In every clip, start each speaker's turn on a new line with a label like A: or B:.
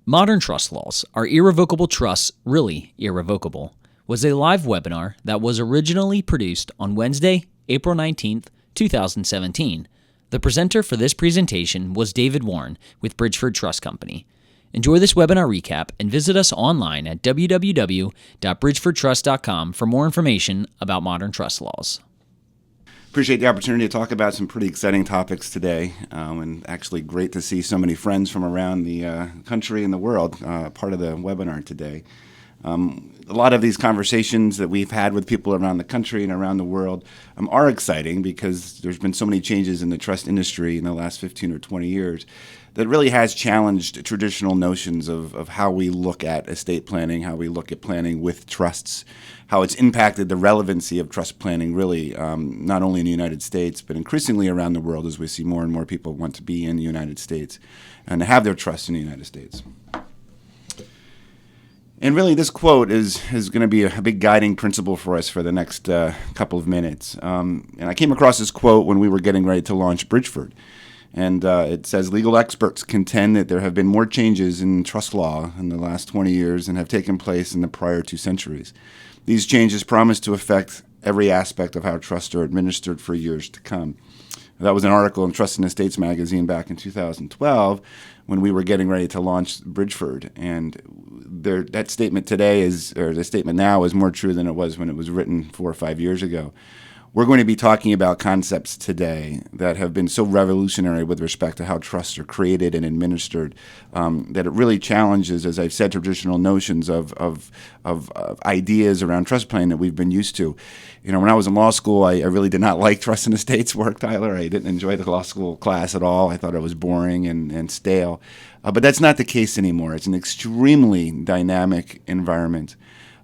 A: Modern Trust Laws. Are irrevocable trusts really irrevocable? Was a live webinar that was originally produced on Wednesday, April 19th, 2017. The presenter for this presentation was David Warren with Bridgeford Trust Company. Enjoy this webinar recap and visit us online at www.bridgefordtrust.com for more information about modern trust laws.
B: Appreciate the opportunity to talk about some pretty exciting topics today, and actually great to see so many friends from around the country and the world part of the webinar today. A lot of these conversations that we've had with people around the country and around the world are exciting because there's been so many changes in the trust industry in the last 15 or 20 years that really has challenged traditional notions of how we look at estate planning, how we look at planning with trusts, how it's impacted the relevancy of trust planning really not only in the United States, but increasingly around the world as we see more and more people want to be in the United States and to have their trust in the United States. And really, this quote is going to be a big guiding principle for us for the next couple of minutes. And I came across this quote when we were getting ready to launch Bridgeford. And it says, legal experts contend that there have been more changes in trust law in the last 20 years than have taken place in the prior 2 centuries. These changes promise to affect every aspect of how trusts are administered for years to come. That was an article in Trust and Estates magazine back in 2012 when we were getting ready to launch Bridgeford. And that statement today the statement now is more true than it was when it was written 4 or 5 years ago. We're going to be talking about concepts today that have been so revolutionary with respect to how trusts are created and administered that it really challenges, as I've said, traditional notions of ideas around trust planning that we've been used to. You know, when I was in law school, I really did not like trust and estates work, Tyler. I didn't enjoy the law school class at all. I thought it was boring and stale. But that's not the case anymore. It's an extremely dynamic environment.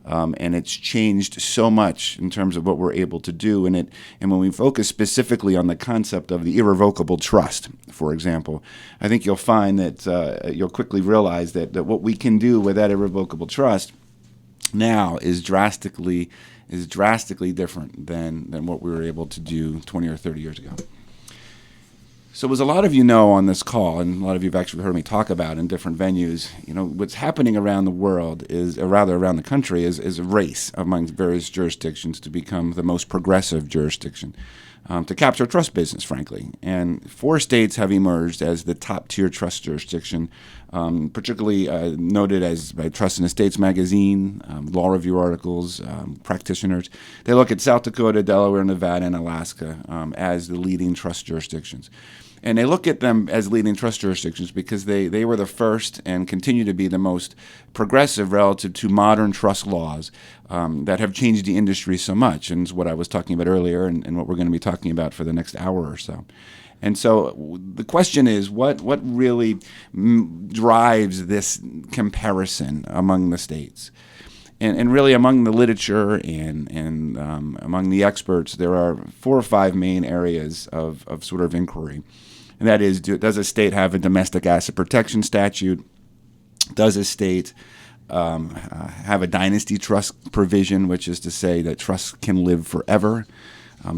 B: And it's changed so much in terms of what we're able to do in it. And when we focus specifically on the concept of the irrevocable trust, for example, I think you'll find that you'll quickly realize that what we can do with that irrevocable trust now is drastically different than what we were able to do 20 or 30 years ago. So as a lot of you know on this call, and a lot of you have actually heard me talk about in different venues, you know, what's happening around the world or rather around the country is a race among various jurisdictions to become the most progressive jurisdiction, to capture trust business, frankly. And 4 states have emerged as the top-tier trust jurisdiction, particularly noted as by Trust and Estates magazine, law review articles, practitioners. They look at South Dakota, Delaware, Nevada, and Alaska as the leading trust jurisdictions. And they look at them as leading trust jurisdictions because they were the first and continue to be the most progressive relative to modern trust laws that have changed the industry so much. And it's what I was talking about earlier and what we're going to be talking about for the next hour or so. And so the question is, what really drives this comparison among the states? And really among the literature and among the experts, there are 4 or 5 main areas of sort of inquiry. And that is, does a state have a domestic asset protection statute? Does a state have a dynasty trust provision, which is to say that trusts can live forever?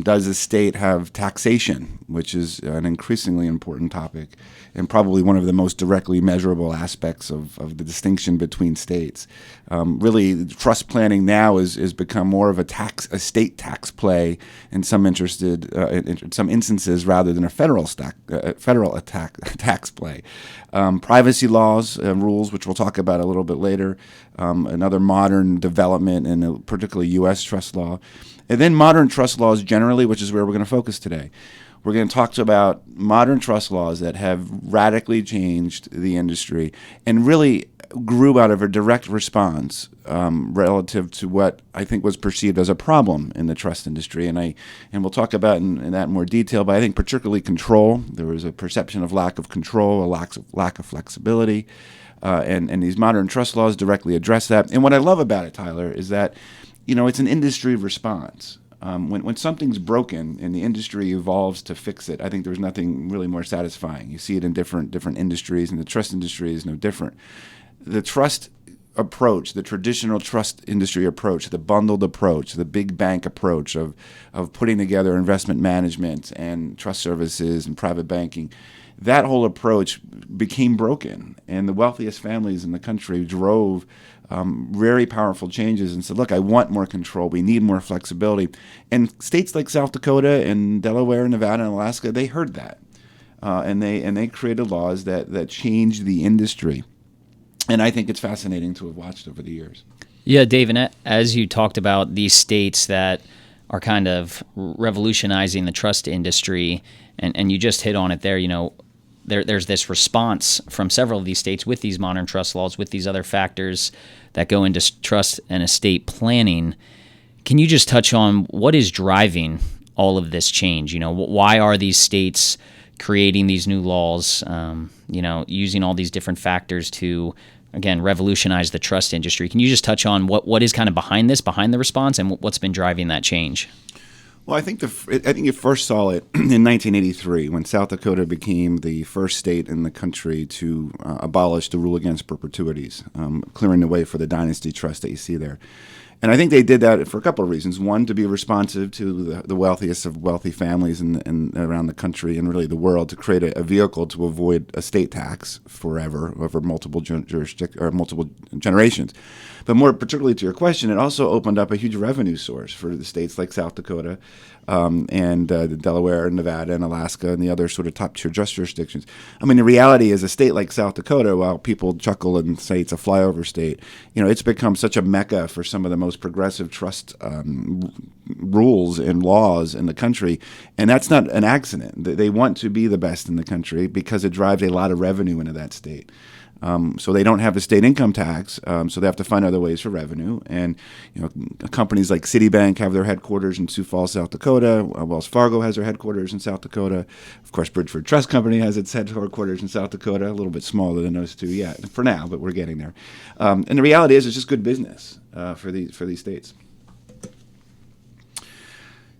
B: Does a state have taxation, which is an increasingly important topic and probably one of the most directly measurable aspects of the distinction between states? Really, trust planning now is become more of a state tax play in some instances rather than a federal tax play. Privacy laws, rules, which we'll talk about a little bit later, another modern development in particularly U.S. trust law. And then modern trust laws generally, which is where we're going to focus today. We're going to talk about modern trust laws that have radically changed the industry and really grew out of a direct response relative to what I think was perceived as a problem in the trust industry. And we'll talk about in that in more detail, but I think particularly control. There was a perception of lack of control, a lack of flexibility, and these modern trust laws directly address that. And what I love about it, Tyler, is that it's an industry response. When something's broken and the industry evolves to fix it, I think there's nothing really more satisfying. You see it in different industries, and the trust industry is no different. The trust approach, the traditional trust industry approach, the bundled approach, the big bank approach of putting together investment management and trust services and private banking, that whole approach became broken, and the wealthiest families in the country drove very powerful changes and said, look, I want more control. We need more flexibility. And states like South Dakota and Delaware, Nevada, and Alaska, they heard that. And they created laws that changed the industry. And I think it's fascinating to have watched over the years.
A: Yeah, Dave, and as you talked about these states that are kind of revolutionizing the trust industry, and you just hit on it there, there's this response from several of these states with these modern trust laws, with these other factors that go into trust and estate planning. Can you just touch on what is driving all of this change? Why are these states creating these new laws, using all these different factors to, again, revolutionize the trust industry? Can you just touch on what is kind of behind the response, and what's been driving that change?
B: Well, I think you first saw it in 1983 when South Dakota became the first state in the country to abolish the rule against perpetuities, clearing the way for the dynasty trust that you see there. And I think they did that for a couple of reasons. One, to be responsive to the wealthiest of wealthy families in around the country and really the world, to create a vehicle to avoid estate tax forever over multiple multiple generations. But more particularly to your question, it also opened up a huge revenue source for the states like South Dakota and Delaware and Nevada and Alaska and the other sort of top-tier trust jurisdictions. I mean, the reality is a state like South Dakota, while people chuckle and say it's a flyover state, it's become such a mecca for some of the most progressive trust rules and laws in the country. And that's not an accident. They want to be the best in the country because it drives a lot of revenue into that state. So they don't have the state income tax, so they have to find other ways for revenue. And companies like Citibank have their headquarters in Sioux Falls, South Dakota. Wells Fargo has their headquarters in South Dakota. Of course, Bridgeford Trust Company has its headquarters in South Dakota, a little bit smaller than those two yet for now, but we're getting there. And the reality is, it's just good business for these states.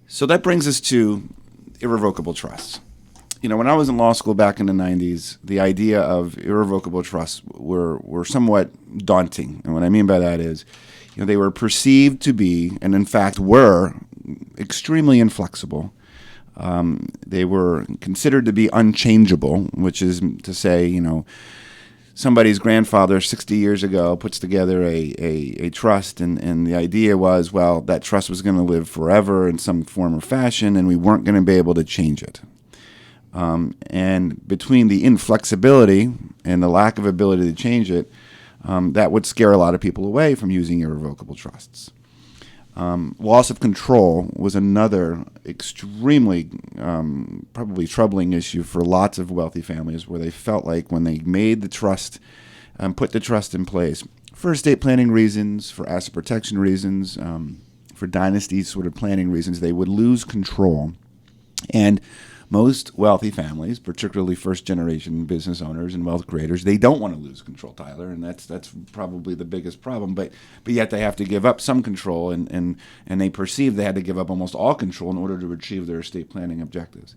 B: So that brings us to irrevocable trusts. When I was in law school back in the 90s, the idea of irrevocable trusts were somewhat daunting. And what I mean by that is, they were perceived to be, and in fact were, extremely inflexible. They were considered to be unchangeable, which is to say, somebody's grandfather 60 years ago puts together a trust, and the idea was, well, that trust was going to live forever in some form or fashion, and we weren't going to be able to change it. And between the inflexibility and the lack of ability to change it, that would scare a lot of people away from using irrevocable trusts. Loss of control was another extremely probably troubling issue for lots of wealthy families, where they felt like when they made the trust and put the trust in place for estate planning reasons, for asset protection reasons, for dynasty sort of planning reasons, they would lose control. And most wealthy families, particularly first-generation business owners and wealth creators, they don't want to lose control, Tyler, and that's probably the biggest problem. But yet they have to give up some control, and they perceive they had to give up almost all control in order to achieve their estate planning objectives.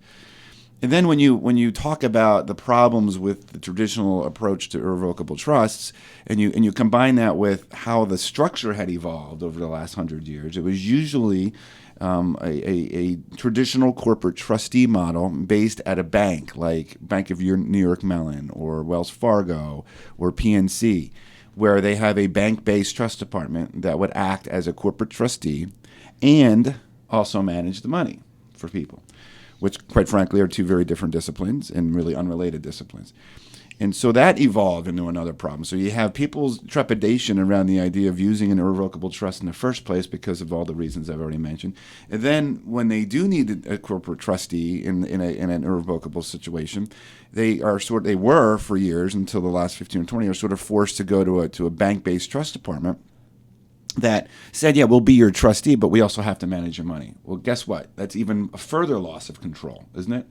B: And then when you talk about the problems with the traditional approach to irrevocable trusts, and you combine that with how the structure had evolved over the last 100 years, it was usually a traditional corporate trustee model based at a bank like Bank of New York Mellon or Wells Fargo or PNC, where they have a bank-based trust department that would act as a corporate trustee and also manage the money for people, which quite frankly are two very different disciplines and really unrelated disciplines. And so that evolved into another problem. So you have people's trepidation around the idea of using an irrevocable trust in the first place because of all the reasons I've already mentioned. And then when they do need a corporate trustee in an irrevocable situation, they were for years until the last 15 or 20 years sort of forced to go to a bank-based trust department that said, yeah, we'll be your trustee, but we also have to manage your money. Well, guess what? That's even a further loss of control, isn't it?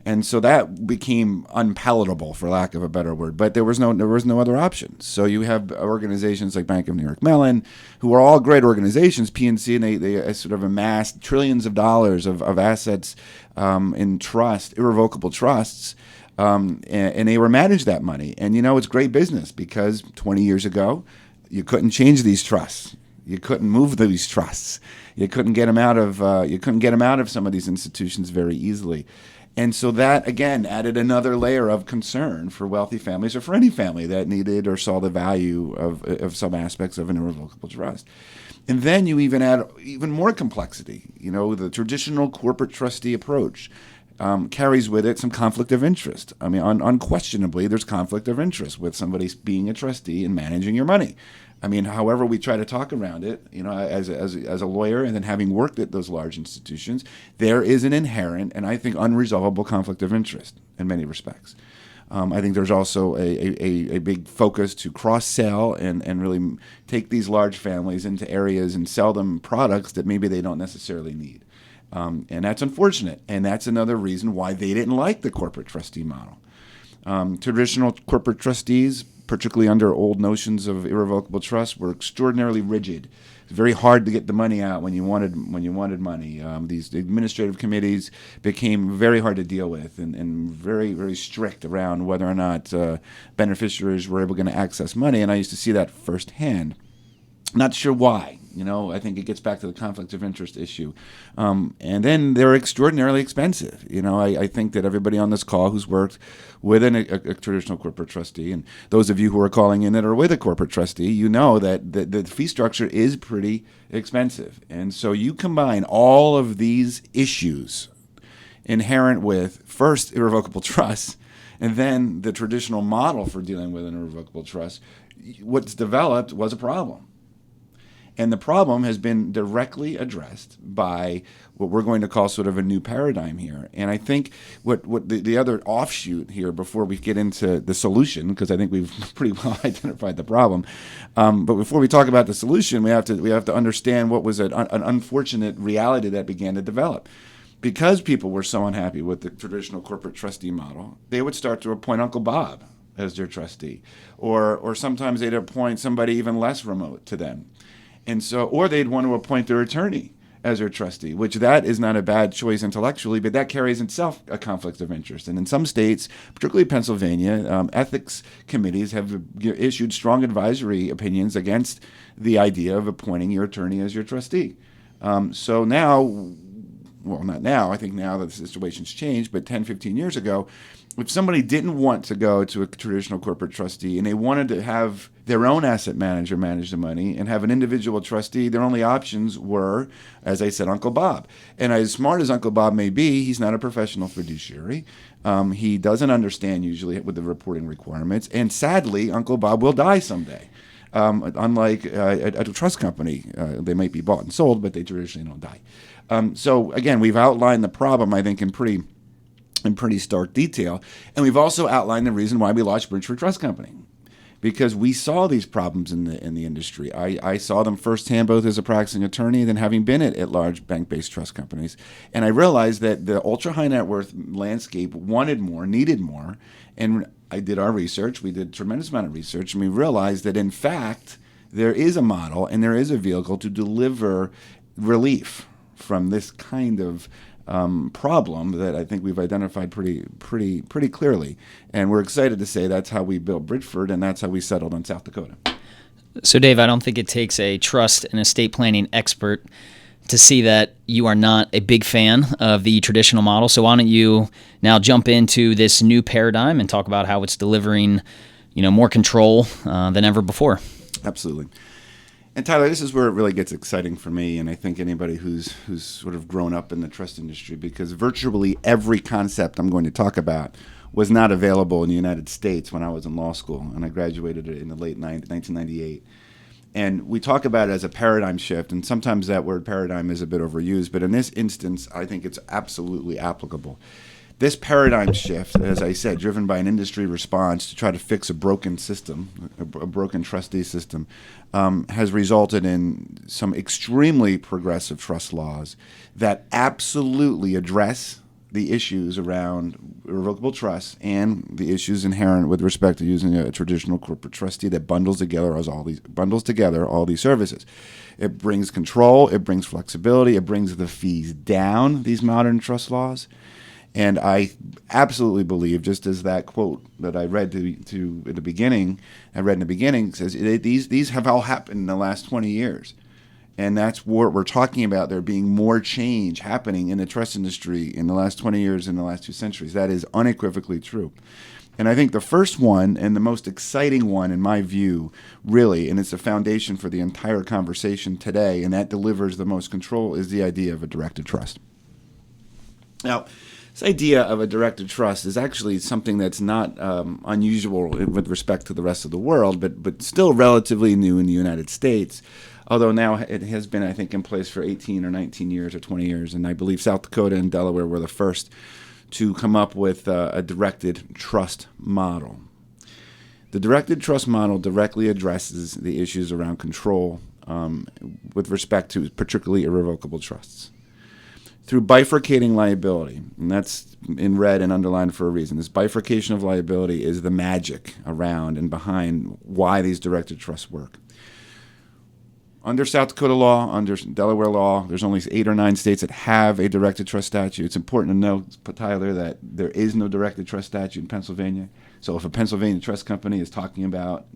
B: And so that became unpalatable, for lack of a better word. But there was no other option. So you have organizations like Bank of New York Mellon, who are all great organizations, PNC, and they sort of amassed trillions of dollars of assets in trust, irrevocable trusts, and they were managed that money. And it's great business because 20 years ago, you couldn't change these trusts. You couldn't move these trusts. You couldn't get them out of some of these institutions very easily. And so that, again, added another layer of concern for wealthy families or for any family that needed or saw the value of some aspects of an irrevocable trust. And then you even add even more complexity. The traditional corporate trustee approach carries with it some conflict of interest. I mean, unquestionably, there's conflict of interest with somebody being a trustee and managing your money. I mean, however we try to talk around it, as a lawyer and then having worked at those large institutions, there is an inherent and I think unresolvable conflict of interest in many respects. I think there's also a big focus to cross-sell and really take these large families into areas and sell them products that maybe they don't necessarily need. And that's unfortunate. And that's another reason why they didn't like the corporate trustee model. Traditional corporate trustees, particularly under old notions of irrevocable trust, were extraordinarily rigid. It's very hard to get the money out when you wanted money. These administrative committees became very hard to deal with and very, very strict around whether or not beneficiaries were able to access money. And I used to see that firsthand. Not sure why. I think it gets back to the conflict of interest issue. And then they're extraordinarily expensive. I think that everybody on this call who's worked with a traditional corporate trustee, and those of you who are calling in that are with a corporate trustee, that the fee structure is pretty expensive. And so you combine all of these issues inherent with, first, irrevocable trust, and then the traditional model for dealing with an irrevocable trust. What's developed was a problem. And the problem has been directly addressed by what we're going to call sort of a new paradigm here. And I think what the other offshoot here, before we get into the solution, because I think we've pretty well identified the problem, but before we talk about the solution, we have to understand what was an unfortunate reality that began to develop. Because people were so unhappy with the traditional corporate trustee model, they would start to appoint Uncle Bob as their trustee, or sometimes they'd appoint somebody even less remote to them. And so, or they'd want to appoint their attorney as their trustee, which that is not a bad choice intellectually, but that carries itself a conflict of interest. And in some states, particularly Pennsylvania, ethics committees have issued strong advisory opinions against the idea of appointing your attorney as your trustee. So now, well, not now, I think now that the situation's changed, but 10, 15 years ago, if somebody didn't want to go to a traditional corporate trustee and they wanted to have their own asset manager manage the money and have an individual trustee, their only options were, as I said, Uncle Bob. And as smart as Uncle Bob may be, he's not a professional fiduciary. He doesn't understand usually with the reporting requirements. And sadly, Uncle Bob will die someday. Unlike a trust company, they might be bought and sold, but they traditionally don't die. So again, we've outlined the problem, I think, in pretty stark detail. And we've also outlined the reason why we launched Bridgeford Trust Company, because we saw these problems in the industry. I saw them firsthand, both as a practicing attorney and then having been at large bank-based trust companies. And I realized that the ultra-high net worth landscape wanted more, needed more. And I did our research. We did a tremendous amount of research. And we realized that, in fact, there is a model and there is a vehicle to deliver relief from this kind of problem that I think we've identified pretty clearly. And we're excited to say that's how we built Bridgeford, and that's how we settled on South Dakota.
A: So, Dave, I don't think it takes a trust and estate planning expert to see that you are not a big fan of the traditional model. So why don't you now jump into this new paradigm and talk about how it's delivering, more control than ever before?
B: Absolutely. And Tyler, this is where it really gets exciting for me, and I think anybody who's sort of grown up in the trust industry, because virtually every concept I'm going to talk about was not available in the United States when I was in law school, and I graduated in the late 1998. And we talk about it as a paradigm shift, and sometimes that word paradigm is a bit overused, but in this instance, I think it's absolutely applicable. This paradigm shift, as I said, driven by an industry response to try to fix a broken system, a broken trustee system, has resulted in some extremely progressive trust laws that absolutely address the issues around irrevocable trust and the issues inherent with respect to using a traditional corporate trustee that bundles together all these services. It brings control, it brings flexibility, it brings the fees down, these modern trust laws. And I absolutely believe, just as that quote that I read in the beginning says, these have all happened in the last 20 years. And that's what we're talking about, there being more change happening in the trust industry in the last 20 years, in the last 2 centuries. That is unequivocally true. And I think the first one, and the most exciting one in my view, really, and it's the foundation for the entire conversation today, and that delivers the most control, is the idea of a directed trust. Now, this idea of a directed trust is actually something that's not unusual with respect to the rest of the world, but still relatively new in the United States, although now it has been, I think, in place for 18 or 19 years or 20 years, and I believe South Dakota and Delaware were the first to come up with a directed trust model. The directed trust model directly addresses the issues around control with respect to particularly irrevocable trusts. Through bifurcating liability, and that's in red and underlined for a reason. This bifurcation of liability is the magic around and behind why these directed trusts work. Under South Dakota law, under Delaware law, there's only 8 or 9 states that have a directed trust statute. It's important to note, Tyler, that there is no directed trust statute in Pennsylvania. So if a Pennsylvania trust company is talking about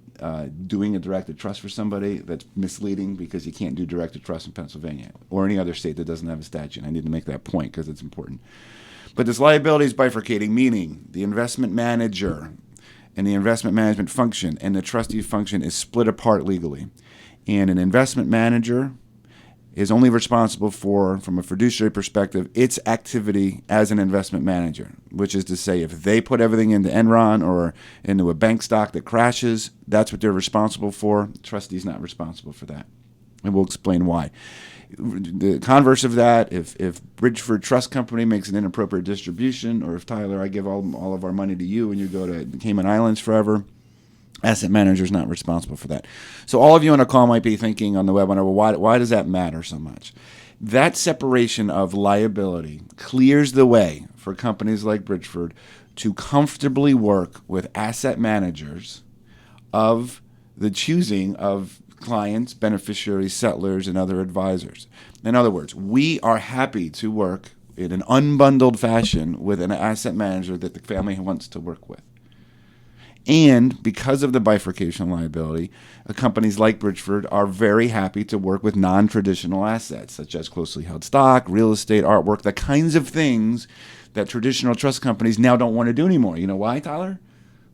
B: doing a directed trust for somebody, that's misleading, because you can't do directed trust in Pennsylvania or any other state that doesn't have a statute. I need to make that point because it's important. But this liability is bifurcating, meaning the investment manager and the investment management function and the trustee function is split apart legally. And an investment manager is only responsible for, from a fiduciary perspective, its activity as an investment manager, which is to say, if they put everything into Enron or into a bank stock that crashes, that's what they're responsible for. The trustee's not responsible for that. And we'll explain why. The converse of that, if Bridgeford Trust Company makes an inappropriate distribution, or if, Tyler, I give all of our money to you and you go to the Cayman Islands forever, asset manager is not responsible for that. So all of you on a call might be thinking on the webinar, well, why does that matter so much? That separation of liability clears the way for companies like Bridgeford to comfortably work with asset managers of the choosing of clients, beneficiaries, settlors, and other advisors. In other words, we are happy to work in an unbundled fashion with an asset manager that the family wants to work with. And because of the bifurcation liability, companies like Bridgeford are very happy to work with non-traditional assets, such as closely held stock, real estate, artwork, the kinds of things that traditional trust companies now don't want to do anymore. You know why, Tyler?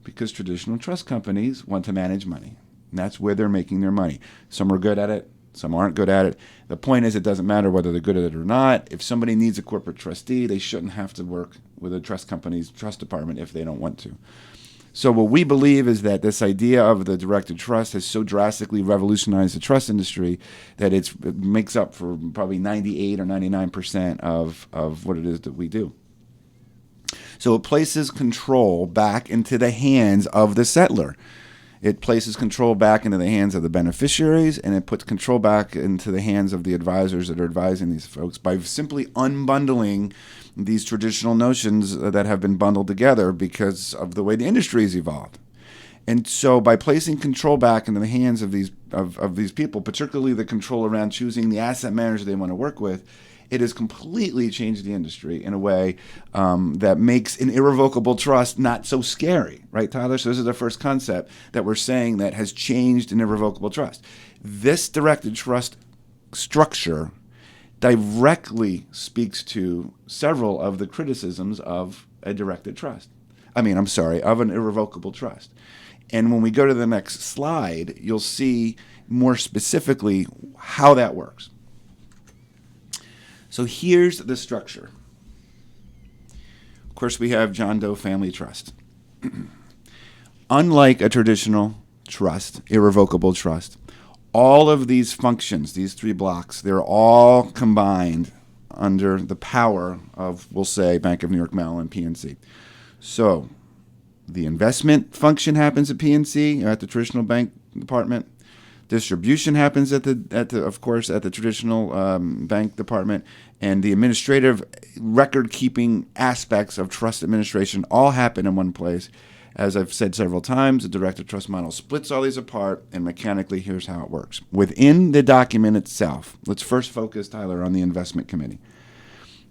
B: Because traditional trust companies want to manage money. And that's where they're making their money. Some are good at it. Some aren't good at it. The point is, it doesn't matter whether they're good at it or not. If somebody needs a corporate trustee, they shouldn't have to work with a trust company's trust department if they don't want to. So what we believe is that this idea of the directed trust has so drastically revolutionized the trust industry that it makes up for probably 98 or 99% of what it is that we do. So it places control back into the hands of the settler. It places control back into the hands of the beneficiaries, and it puts control back into the hands of the advisors that are advising these folks by simply unbundling these traditional notions that have been bundled together because of the way the industry has evolved. And so by placing control back into the hands of these people, particularly the control around choosing the asset manager they want to work with, it has completely changed the industry in a way that makes an irrevocable trust not so scary, right, Tyler? So this is the first concept that we're saying that has changed an irrevocable trust. This directed trust structure directly speaks to several of the criticisms of a directed trust. Of an irrevocable trust. And when we go to the next slide, you'll see more specifically how that works. So here's the structure. Of course, we have John Doe Family Trust. Unlike a traditional trust, irrevocable trust, all of these functions, these 3 blocks, they're all combined under the power of, we'll say, Bank of New York Mellon, PNC. So the investment function happens at PNC, at the traditional bank department. Distribution happens at the traditional bank department, and the administrative record-keeping aspects of trust administration all happen in one place. As I've said several times, the directed trust model splits all these apart, and mechanically, here's how it works. Within the document itself, let's first focus, Tyler, on the investment committee.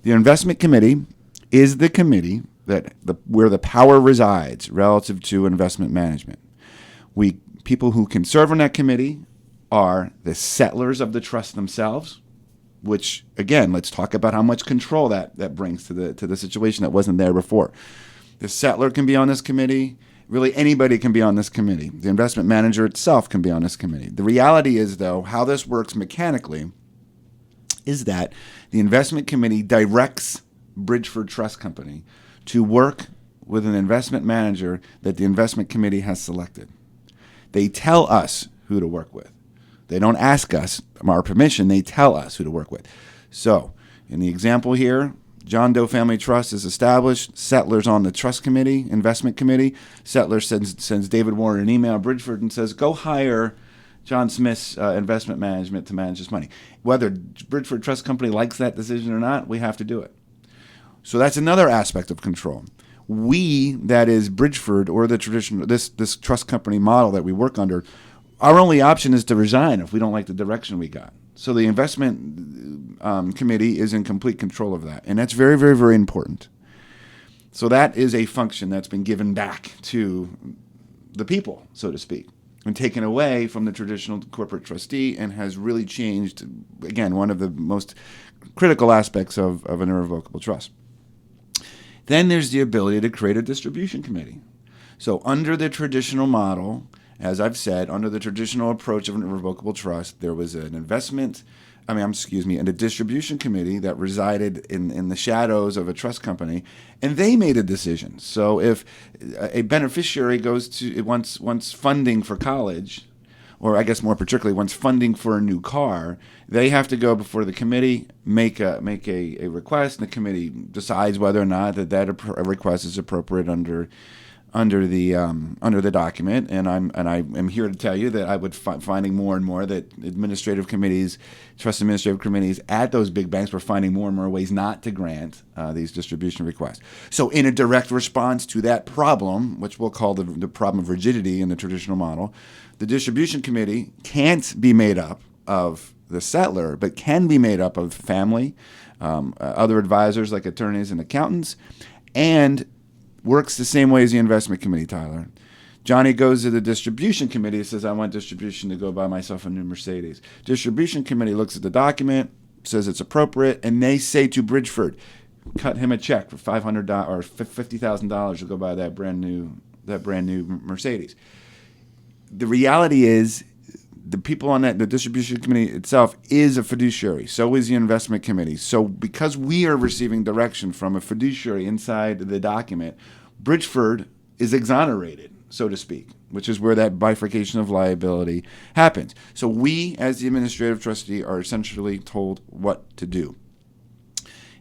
B: The investment committee is the committee where the power resides relative to investment management. People who can serve on that committee are the settlors of the trust themselves, which, again, let's talk about how much control that brings to the situation that wasn't there before. The settler can be on this committee. Really, anybody can be on this committee. The investment manager itself can be on this committee. The reality is, though, how this works mechanically is that the investment committee directs Bridgeford Trust Company to work with an investment manager that the investment committee has selected. They tell us who to work with. They don't ask us our permission. They tell us who to work with. So, in the example here, John Doe Family Trust is established. Settlers on the trust committee, investment committee. Settler sends David Warren an email, Bridgeford, and says, go hire John Smith's investment management to manage this money. Whether Bridgeford Trust Company likes that decision or not, we have to do it. So that's another aspect of control. We, that is Bridgeford or the traditional this trust company model that we work under, our only option is to resign if we don't like the direction we got. So the investment committee is in complete control of that, and that's very, very, very important. So that is a function that's been given back to the people, so to speak, and taken away from the traditional corporate trustee, and has really changed, again, one of the most critical aspects of an irrevocable trust. Then there's the ability to create a distribution committee. So under the traditional model, as I've said, under the traditional approach of an irrevocable trust, there was an a distribution committee that resided in the shadows of a trust company, and they made a decision. So if a beneficiary wants funding for college, or I guess more particularly wants funding for a new car, they have to go before the committee, make a request, and the committee decides whether or not that request is appropriate under the document. And I am here to tell you that I would finding more and more that trust administrative committees at those big banks were finding more and more ways not to grant these distribution requests. So in a direct response to that problem, which we'll call the problem of rigidity in the traditional model, the distribution committee can't be made up of the settler, but can be made up of family, other advisors like attorneys and accountants, and works the same way as the investment committee, Tyler. Johnny goes to the distribution committee and says, I want distribution to go buy myself a new Mercedes. Distribution committee looks at the document, says it's appropriate, and they say to Bridgeford, cut him a check for $500 or $50,000 to go buy that brand new Mercedes. The reality is, the people on the distribution committee itself is a fiduciary. So is the investment committee. So because we are receiving direction from a fiduciary inside the document, Bridgeford is exonerated, so to speak, which is where that bifurcation of liability happens. So we, as the administrative trustee, are essentially told what to do.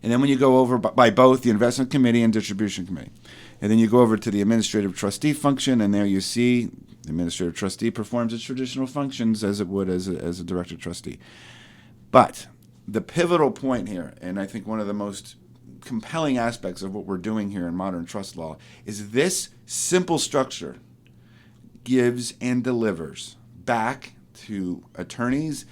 B: And then when you go over by both the investment committee and distribution committee, and then you go over to the administrative trustee function, and there you see the administrative trustee performs its traditional functions as it would as a director trustee. But the pivotal point here, and I think one of the most compelling aspects of what we're doing here in modern trust law, is this simple structure gives and delivers back to attorneys,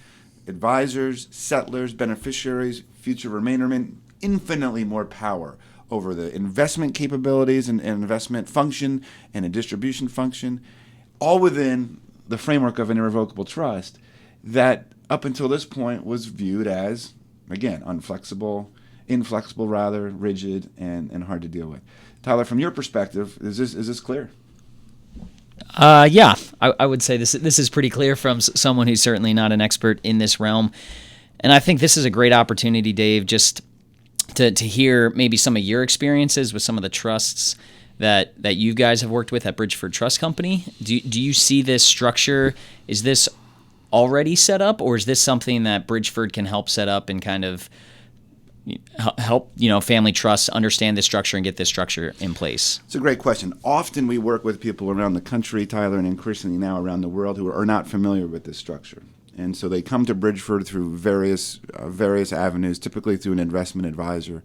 B: advisors, settlers, beneficiaries, future remaindermen, infinitely more power over the investment capabilities and investment function and a distribution function, all within the framework of an irrevocable trust that up until this point was viewed as, again, inflexible, rigid, and hard to deal with. Tyler, from your perspective, is this clear?
A: Yeah, I would say this is pretty clear from someone who's certainly not an expert in this realm. And I think this is a great opportunity, Dave, just to hear maybe some of your experiences with some of the trusts that you guys have worked with at Bridgeford Trust Company. Do you see this structure? Is this already set up, or is this something that Bridgeford can help set up and kind of help family trusts understand this structure and get this structure in place?
B: It's a great question. Often we work with people around the country, Tyler, and increasingly now around the world who are not familiar with this structure. And so they come to Bridgeford through various avenues, typically through an investment advisor.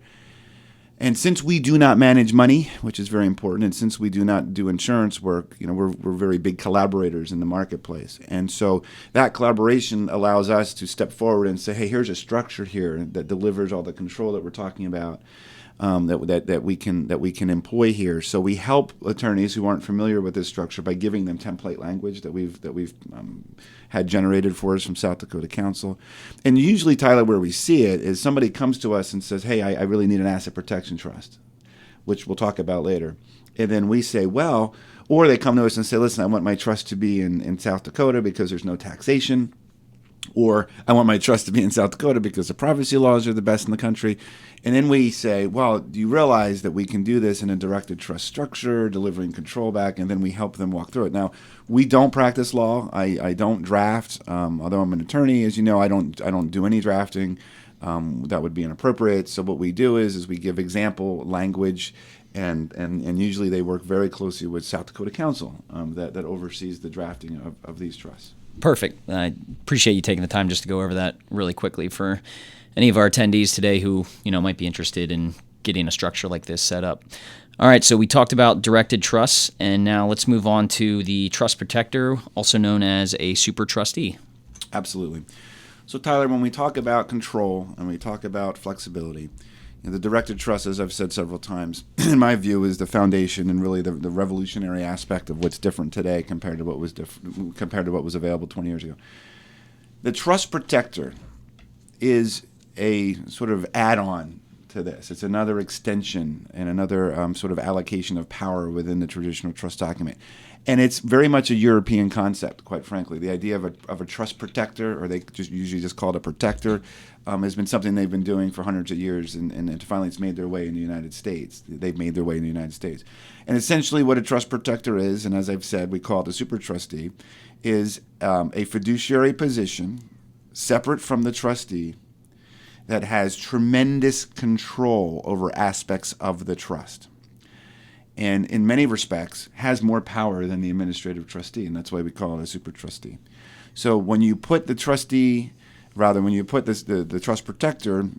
B: And since we do not manage money, which is very important, and since we do not do insurance work, we're very big collaborators in the marketplace. And so that collaboration allows us to step forward and say, hey, here's a structure here that delivers all the control that we're talking about. that we can employ here. So we help attorneys who aren't familiar with this structure by giving them template language that we've had generated for us from South Dakota Council. And usually, Tyler, where we see it is somebody comes to us and says, "Hey, I really need an asset protection trust," which we'll talk about later. And then we say, well, or they come to us and say, "Listen, I want my trust to be in South Dakota because there's no taxation." Or I want my trust to be in South Dakota because the privacy laws are the best in the country. And then we say, well, do you realize that we can do this in a directed trust structure, delivering control back, and then we help them walk through it. Now, we don't practice law. I don't draft. Although I'm an attorney, as you know, I don't do any drafting. That would be inappropriate. So what we do is we give example language, and usually they work very closely with South Dakota Council that oversees the drafting of these trusts.
A: Perfect. I appreciate you taking the time just to go over that really quickly for any of our attendees today who, might be interested in getting a structure like this set up. All right, so we talked about directed trusts, and now let's move on to the trust protector, also known as a super trustee.
B: Absolutely. So, Tyler, when we talk about control and we talk about flexibility, the directed trust, as I've said several times, in my view, is the foundation and really the revolutionary aspect of what's different today compared to what was available 20 years ago. The trust protector is a sort of add-on to this. It's another extension and another sort of allocation of power within the traditional trust document. And it's very much a European concept, quite frankly. The idea of a trust protector, or they usually just call it a protector, has been something they've been doing for hundreds of years, and finally it's made their way in the United States. They've made their way in the United States. And essentially what a trust protector is, and as I've said, we call it a super trustee, is a fiduciary position separate from the trustee that has tremendous control over aspects of the trust. And in many respects has more power than the administrative trustee, and that's why we call it a super trustee. So when you put the trust protector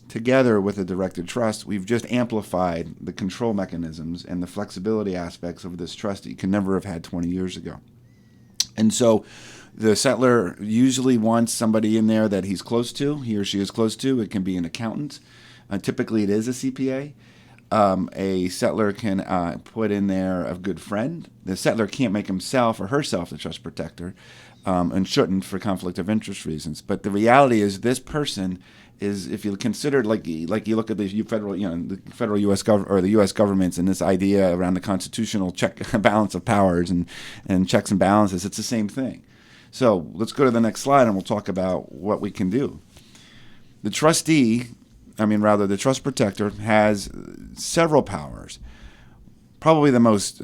B: together with a directed trust, we've just amplified the control mechanisms and the flexibility aspects of this trust that you could never have had 20 years ago. And so the settlor usually wants somebody in there that he or she is close to. It can be an accountant. Typically it is a CPA. A settlor can put in there a good friend. The settlor can't make himself or herself the trust protector, and shouldn't for conflict of interest reasons. But the reality is, this person is, if you consider, like you look at the federal U.S. or the U.S. governments and this idea around the constitutional balance of powers and checks and balances, it's the same thing. So let's go to the next slide, and we'll talk about what we can do. The trust protector has several powers. Probably the most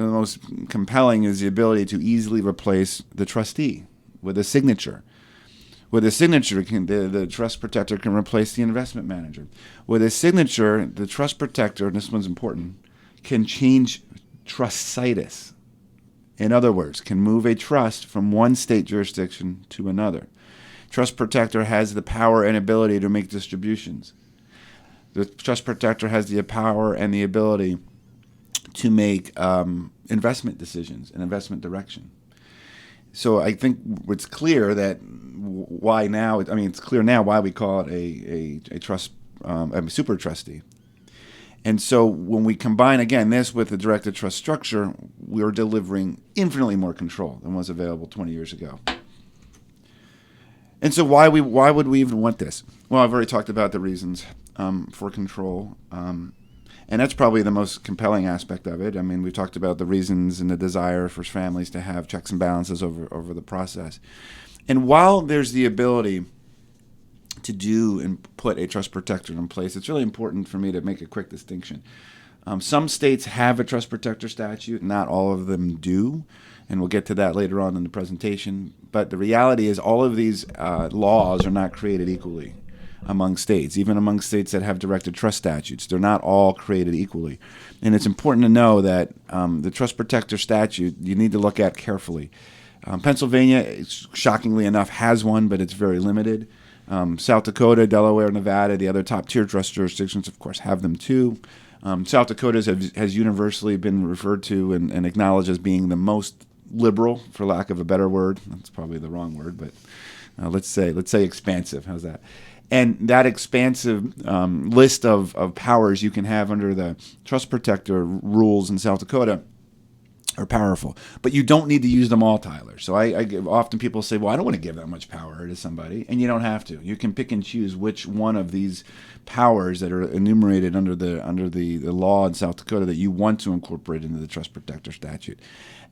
B: compelling is the ability to easily replace the trustee with a signature. With a signature, the trust protector can replace the investment manager. With a signature, the trust protector, and this one's important, can change trust situs. In other words, can move a trust from one state jurisdiction to another. Trust protector has the power and ability to make distributions. The trust protector has the power and the ability to make investment decisions and investment direction. So I think it's clear that it's clear now why we call it a super trustee. And so when we combine, again, this with the directed trust structure, we're delivering infinitely more control than was available 20 years ago. And so why would we even want this? Well, I've already talked about the reasons for control, and that's probably the most compelling aspect of it. I mean, we talked about the reasons and the desire for families to have checks and balances over the process. And while there's the ability to do and put a trust protector in place, it's really important for me to make a quick distinction. Some states have a trust protector statute, not all of them do, and we'll get to that later on in the presentation. But the reality is all of these laws are not created equally among states, even among states that have directed trust statutes. They're not all created equally. And it's important to know that the trust protector statute you need to look at carefully. Pennsylvania, shockingly enough, has one, but it's very limited. South Dakota, Delaware, Nevada, the other top-tier trust jurisdictions, of course, have them too. South Dakota has universally been referred to and acknowledged as being the most liberal, for lack of a better word. That's probably the wrong word, but let's say expansive. How's that? And that expansive list of powers you can have under the trust protector rules in South Dakota are powerful, but you don't need to use them all, Tyler. So often people say, well, I don't want to give that much power to somebody, and you don't have to. You can pick and choose which one of these powers that are enumerated under the law in South Dakota that you want to incorporate into the trust protector statute.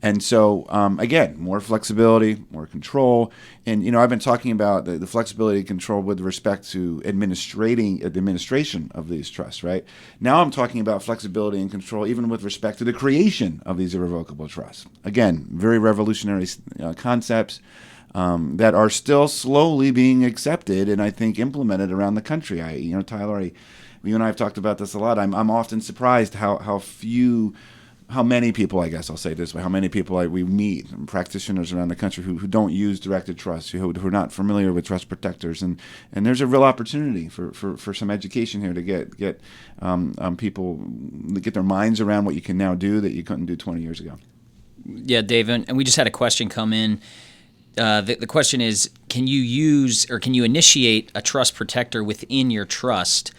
B: And so, again, more flexibility, more control. And, I've been talking about the flexibility and control with respect to the administration of these trusts, right? Now I'm talking about flexibility and control even with respect to the creation of these irrevocable trusts. Again, very revolutionary concepts that are still slowly being accepted and I think implemented around the country. Tyler, you and I have talked about this a lot. I'm often surprised how many people, I guess I'll say it this way, how many people we meet, practitioners around the country who don't use directed trust, who are not familiar with trust protectors. And there's a real opportunity for some education here to get people to get their minds around what you can now do that you couldn't do 20 years ago.
A: Yeah, Dave, and we just had a question come in. The question is, can you initiate a trust protector within your trust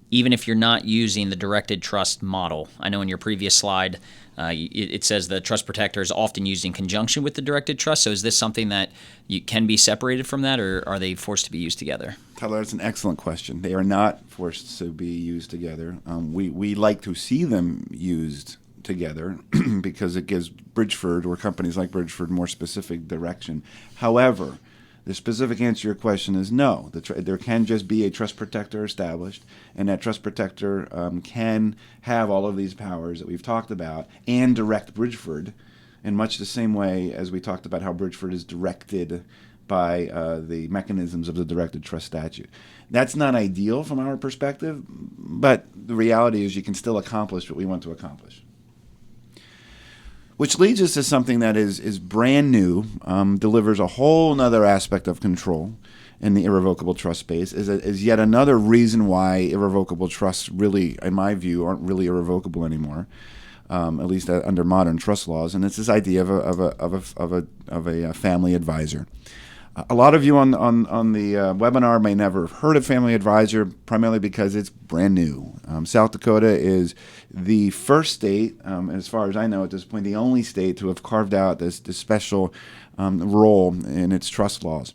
A: even if you're not using the directed trust model? I know in your previous slide, it says the trust protector is often used in conjunction with the directed trust. So is this something that you can be separated from that, or are they forced to be used together?
B: Tyler, that's an excellent question. They are not forced to be used together. We like to see them used together because it gives Bridgeford or companies like Bridgeford more specific direction. However, the specific answer to your question is no. There can just be a trust protector established, and that trust protector can have all of these powers that we've talked about and direct Bridgeford in much the same way as we talked about how Bridgeford is directed by the mechanisms of the directed trust statute. That's not ideal from our perspective, but the reality is you can still accomplish what we want to accomplish. Which leads us to something that is brand new, delivers a whole other aspect of control in the irrevocable trust space, is yet another reason why irrevocable trusts really, in my view, aren't really irrevocable anymore, at least under modern trust laws, and it's this idea of a family advisor. A lot of you on the webinar may never have heard of Family Advisor, primarily because it's brand new. South Dakota is the first state, as far as I know at this point, the only state to have carved out this special role in its trust laws.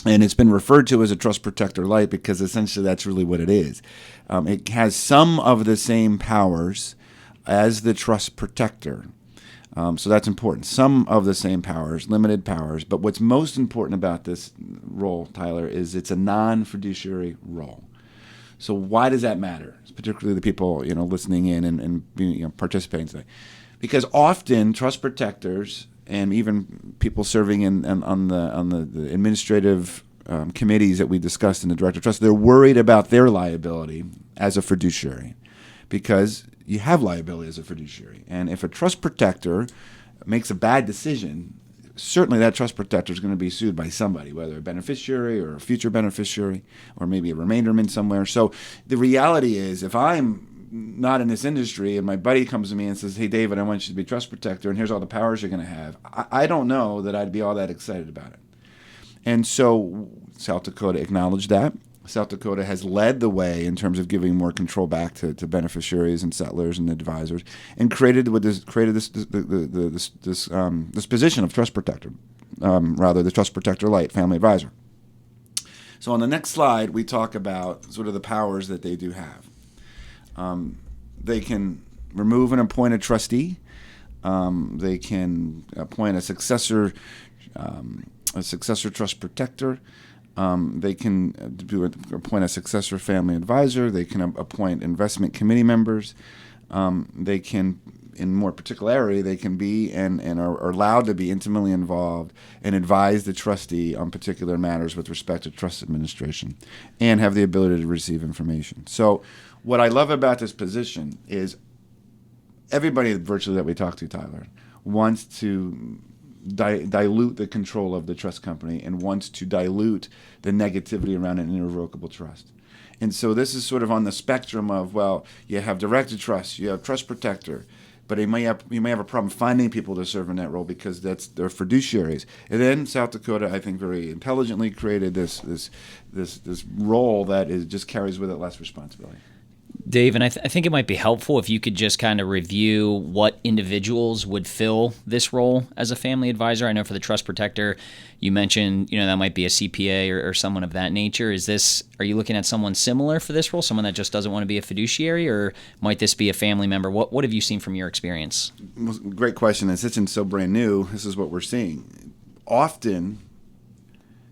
B: And it's been referred to as a trust protector light because essentially that's really what it is. It has some of the same powers as the trust protector. So that's important. Some of the same powers, limited powers. But what's most important about this role, Tyler, is it's a non-fiduciary role. So why does that matter? Particularly the people listening in and participating today, because often trust protectors and even people serving on the administrative committees that we discussed in the Director of Trust, they're worried about their liability as a fiduciary, because you have liability as a fiduciary. And if a trust protector makes a bad decision, certainly that trust protector is going to be sued by somebody, whether a beneficiary or a future beneficiary or maybe a remainderman somewhere. So the reality is, if I'm not in this industry and my buddy comes to me and says, hey, David, I want you to be trust protector and here's all the powers you're going to have, I don't know that I'd be all that excited about it. And so South Dakota acknowledged that. South Dakota has led the way in terms of giving more control back to beneficiaries and settlors and advisors, and created this position of trust protector, the trust protector light, family advisor. So on the next slide, we talk about sort of the powers that they do have. They can remove and appoint a trustee. They can appoint a successor trust protector. They can appoint a successor family advisor. They can appoint investment committee members. They can, in more particularity, they can be and are allowed to be intimately involved and advise the trustee on particular matters with respect to trust administration and have the ability to receive information. So what I love about this position is everybody virtually that we talk to, Tyler, wants to dilute the control of the trust company and wants to dilute the negativity around an irrevocable trust. And so this is sort of on the spectrum of, well, you have directed trust, you have trust protector, but you may have a problem finding people to serve in that role because they're fiduciaries. And then South Dakota, I think, very intelligently created this role that just carries with it less responsibility.
A: Dave, and I think it might be helpful if you could just kind of review what individuals would fill this role as a family advisor. I know for the trust protector, you mentioned, that might be a CPA or someone of that nature. Are you looking at someone similar for this role, someone that just doesn't want to be a fiduciary, or might this be a family member? What have you seen from your experience?
B: Great question. And since it's so brand new, this is what we're seeing. Often,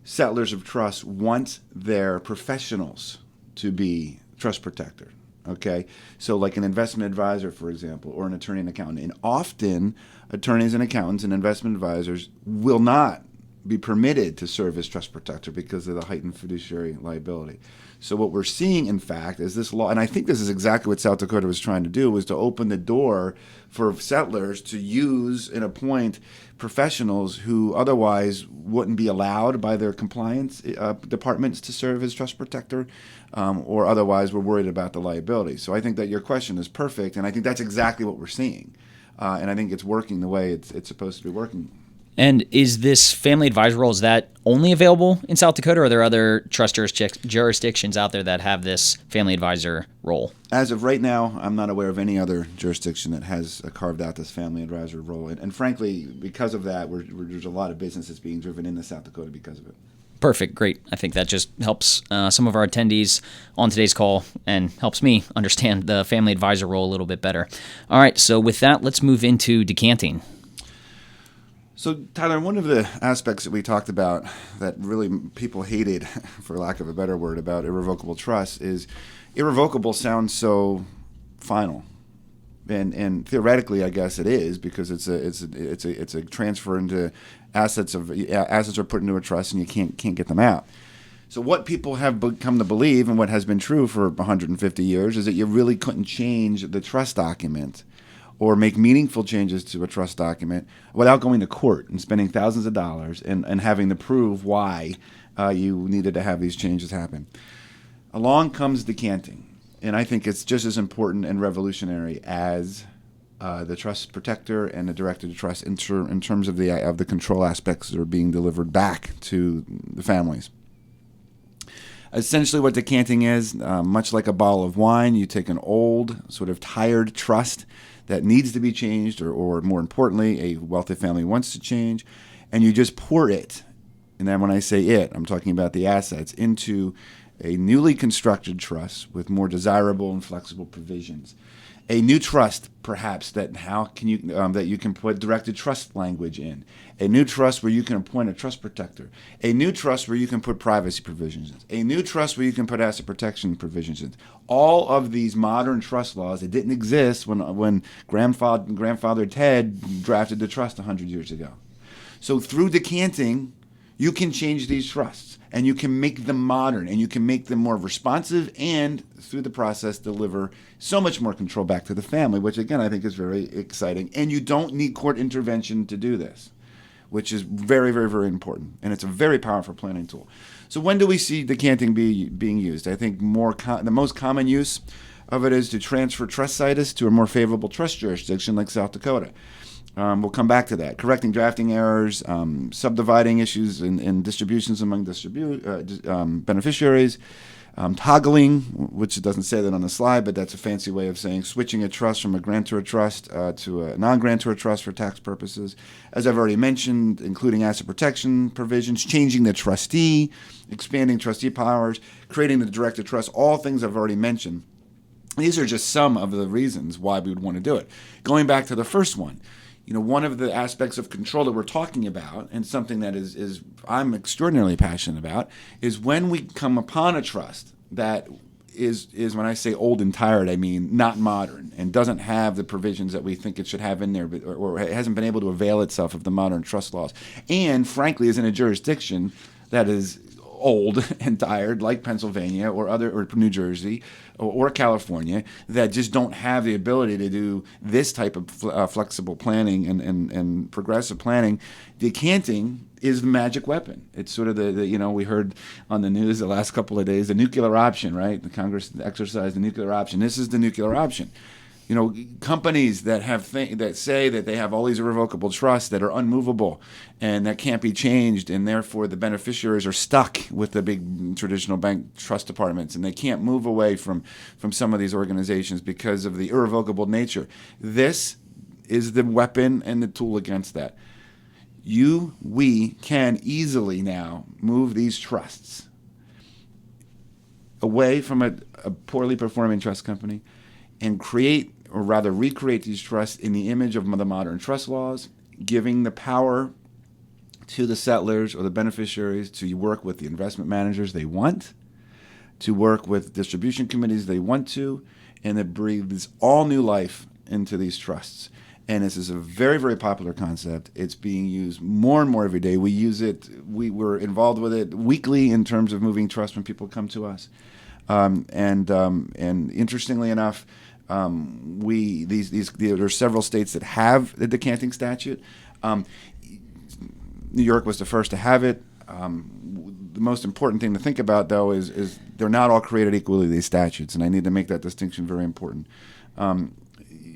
B: settlors of trust want their professionals to be trust protector. Okay, so like an investment advisor, for example, or an attorney and accountant. And often, attorneys and accountants and investment advisors will not be permitted to serve as trust protector because of the heightened fiduciary liability. So what we're seeing, in fact, is this law, and I think this is exactly what South Dakota was trying to do, was to open the door for settlors to use and appoint professionals who otherwise wouldn't be allowed by their compliance departments to serve as trust protector, or otherwise were worried about the liability. So I think that your question is perfect, and I think that's exactly what we're seeing. And I think it's working the way it's supposed to be working.
A: And is this family advisor role, is that only available in South Dakota, or are there other trust jurisdictions out there that have this family advisor role?
B: As of right now, I'm not aware of any other jurisdiction that has carved out this family advisor role. And frankly, because of that, there's a lot of businesses being driven into South Dakota because of it.
A: Perfect. Great. I think that just helps some of our attendees on today's call and helps me understand the family advisor role a little bit better. All right. So with that, let's move into decanting.
B: So, Tyler, one of the aspects that we talked about that really people hated, for lack of a better word, about irrevocable trust is irrevocable sounds so final. And theoretically, I guess it is, because it's a transfer into assets are put into a trust and you can't get them out. So what people have come to believe, and what has been true for 150 years, is that you really couldn't change the trust document or make meaningful changes to a trust document without going to court and spending thousands of dollars and having to prove why you needed to have these changes happen. Along comes decanting. And I think it's just as important and revolutionary as the trust protector and the director to trust in terms of the control aspects that are being delivered back to the families. Essentially what decanting is, much like a bottle of wine, you take an old, sort of tired trust that needs to be changed, or more importantly, a wealthy family wants to change, and you just pour it, and then when I say it, I'm talking about the assets, into a newly constructed trust with more desirable and flexible provisions. A new trust, perhaps, that you can put directed trust language in. A new trust where you can appoint a trust protector. A new trust where you can put privacy provisions in. A new trust where you can put asset protection provisions in. All of these modern trust laws that didn't exist when grandfather Ted drafted the trust 100 years ago. So through decanting, you can change these trusts, and you can make them modern, and you can make them more responsive, and through the process deliver so much more control back to the family, which again I think is very exciting. And you don't need court intervention to do this, which is very, very, very important, and it's a very powerful planning tool. So when do we see decanting being used? I think the most common use of it is to transfer trust situs to a more favorable trust jurisdiction like South Dakota. We'll come back to that. Correcting drafting errors, subdividing issues in distributions among beneficiaries, toggling, which it doesn't say that on the slide, but that's a fancy way of saying switching a trust from a grantor trust to a non-grantor trust for tax purposes. As I've already mentioned, including asset protection provisions, changing the trustee, expanding trustee powers, creating the directed trust, all things I've already mentioned. These are just some of the reasons why we would want to do it. Going back to the first one, one of the aspects of control that we're talking about, and something that is I'm extraordinarily passionate about, is when we come upon a trust that is when I say old and tired, I mean not modern and doesn't have the provisions that we think it should have in there, or hasn't been able to avail itself of the modern trust laws, and frankly is in a jurisdiction that is old and tired, like Pennsylvania or New Jersey or California, that just don't have the ability to do this type of flexible planning and progressive planning. Decanting is the magic weapon. It's sort of we heard on the news the last couple of days, the nuclear option, right? The Congress exercised the nuclear option. This is the nuclear option. companies that that say that they have all these irrevocable trusts that are unmovable and that can't be changed, and therefore the beneficiaries are stuck with the big traditional bank trust departments, and they can't move away from some of these organizations because of the irrevocable nature. This is the weapon and the tool against that. We can easily now move these trusts away from a poorly performing trust company and create, or rather recreate, these trusts in the image of the modern trust laws, giving the power to the settlors or the beneficiaries to work with the investment managers they want, to work with distribution committees they want to, and it breathes all new life into these trusts. And this is a very, very popular concept. It's being used more and more every day. We use it. We're involved with it weekly in terms of moving trust when people come to us. And interestingly enough, there are several states that have the decanting statute. New York was the first to have it. The most important thing to think about, though, is they're not all created equally, these statutes, and I need to make that distinction very important.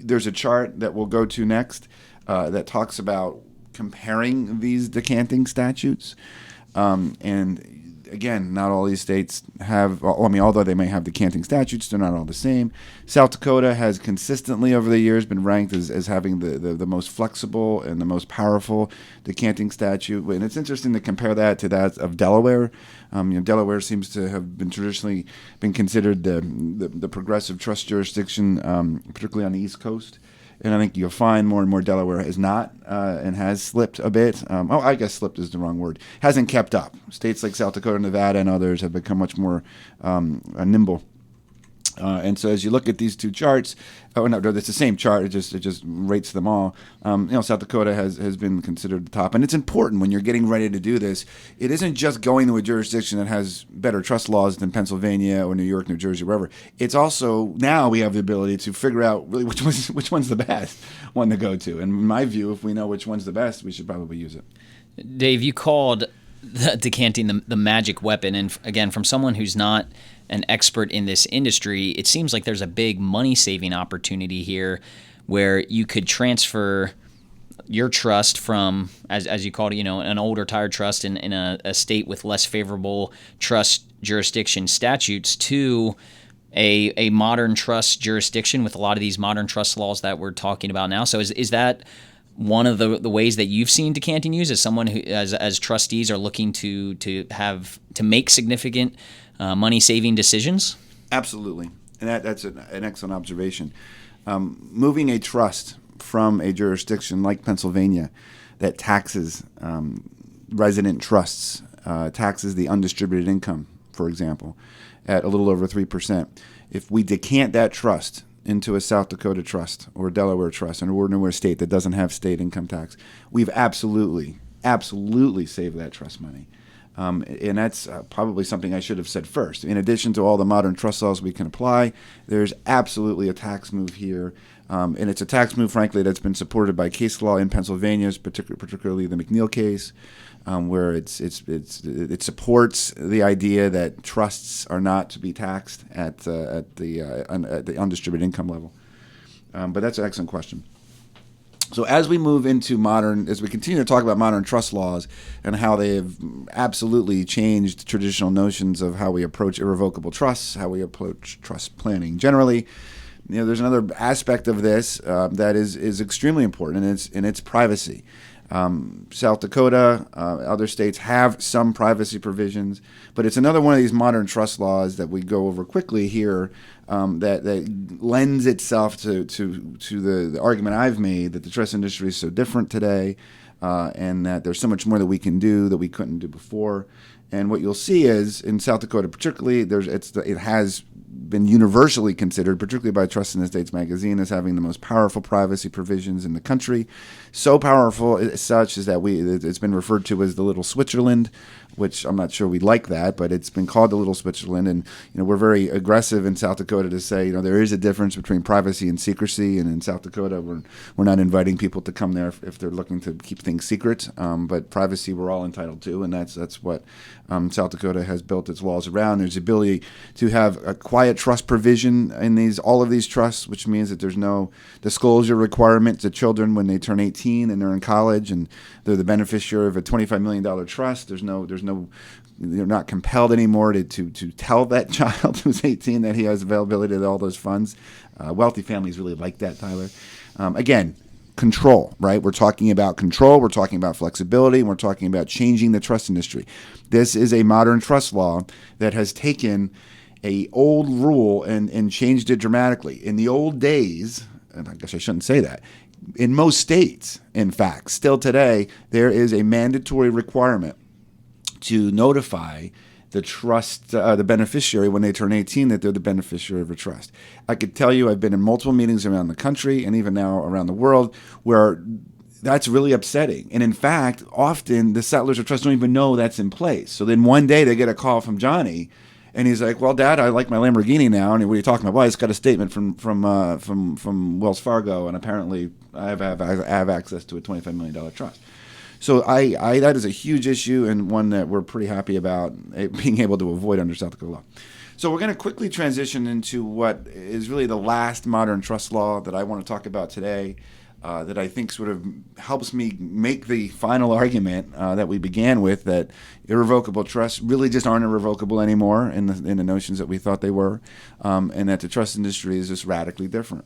B: There's a chart that we'll go to next that talks about comparing these decanting statutes. And again, not all these states have, although they may have decanting statutes, they're not all the same. South Dakota has consistently over the years been ranked as having the most flexible and the most powerful decanting statute. And it's interesting to compare that to that of Delaware. Delaware seems to have been traditionally been considered the progressive trust jurisdiction, particularly on the East Coast. And I think you'll find more and more Delaware is not and has slipped a bit. I guess slipped is the wrong word. Hasn't kept up. States like South Dakota, Nevada, and others have become much more nimble. And so as you look at these two charts, it's the same chart. It just rates them all. South Dakota has been considered the top, and it's important when you're getting ready to do this. It isn't just going to a jurisdiction that has better trust laws than Pennsylvania or New York, New Jersey, wherever. It's also now we have the ability to figure out really which one's the best one to go to. And in my view, if we know which one's the best, we should probably use it.
A: Dave, you called the decanting the magic weapon, and again, from someone who's not an expert in this industry, it seems like there's a big money-saving opportunity here where you could transfer your trust from, as you called it, an old retired trust in a state with less favorable trust jurisdiction statutes to a modern trust jurisdiction with a lot of these modern trust laws that we're talking about now. So is that one of the ways that you've seen decanting used as someone who, as trustees, are looking to make significant money-saving decisions?
B: Absolutely, and that's an excellent observation. Moving a trust from a jurisdiction like Pennsylvania that taxes resident trusts, taxes the undistributed income, for example, at a little over 3%. If we decant that trust into a South Dakota trust or a Delaware trust, an ordinary state that doesn't have state income tax, we've absolutely saved that trust money. And that's probably something I should have said first. In addition to all the modern trust laws we can apply, there's absolutely a tax move here. And it's a tax move, frankly, that's been supported by case law in Pennsylvania, particularly the McNeil case, where it supports the idea that trusts are not to be taxed at the undistributed income level. But that's an excellent question. So as we move into as we continue to talk about modern trust laws and how they have absolutely changed traditional notions of how we approach irrevocable trusts, how we approach trust planning generally, there's another aspect of this that is extremely important, and it's privacy. South Dakota, other states have some privacy provisions, but it's another one of these modern trust laws that we go over quickly here that lends itself to the argument I've made that the trust industry is so different today, and that there's so much more that we can do that we couldn't do before. And what you'll see is in South Dakota, particularly, it has been universally considered, particularly by Trust in the States magazine, as having the most powerful privacy provisions in the country. So powerful as such is that it's been referred to as the little Switzerland which I'm not sure we like that, but it's been called the Little Switzerland. And we're very aggressive in South Dakota to say there is a difference between privacy and secrecy. And in South Dakota, we're not inviting people to come there if they're looking to keep things secret. But privacy we're all entitled to, and that's what South Dakota has built its laws around. There's the ability to have a quiet trust provision in all of these trusts, which means that there's no disclosure requirement to children when they turn 18 and they're in college and they're the beneficiary of a $25 million trust. You're not compelled anymore to tell that child who's 18 that he has availability to all those funds. Wealthy families really like that, Tyler. Again, control, right? We're talking about control. We're talking about flexibility. And we're talking about changing the trust industry. This is a modern trust law that has taken a old rule and changed it dramatically. In the old days, and I guess I shouldn't say that, in most states, in fact, still today, there is a mandatory requirement to notify the beneficiary when they turn 18 that they're the beneficiary of a trust. I could tell you I've been in multiple meetings around the country and even now around the world where that's really upsetting. And in fact, often the settlors of trust don't even know that's in place. So then one day they get a call from Johnny and he's like, "Well, Dad, I like my Lamborghini now." And what are you talking about? Well, I just got a statement from Wells Fargo, and apparently I have access to a $25 million trust. So that is a huge issue and one that we're pretty happy about being able to avoid under South Dakota law. So we're going to quickly transition into what is really the last modern trust law that I want to talk about today, that I think sort of helps me make the final argument that we began with, that irrevocable trusts really just aren't irrevocable anymore in the notions that we thought they were, and that the trust industry is just radically different.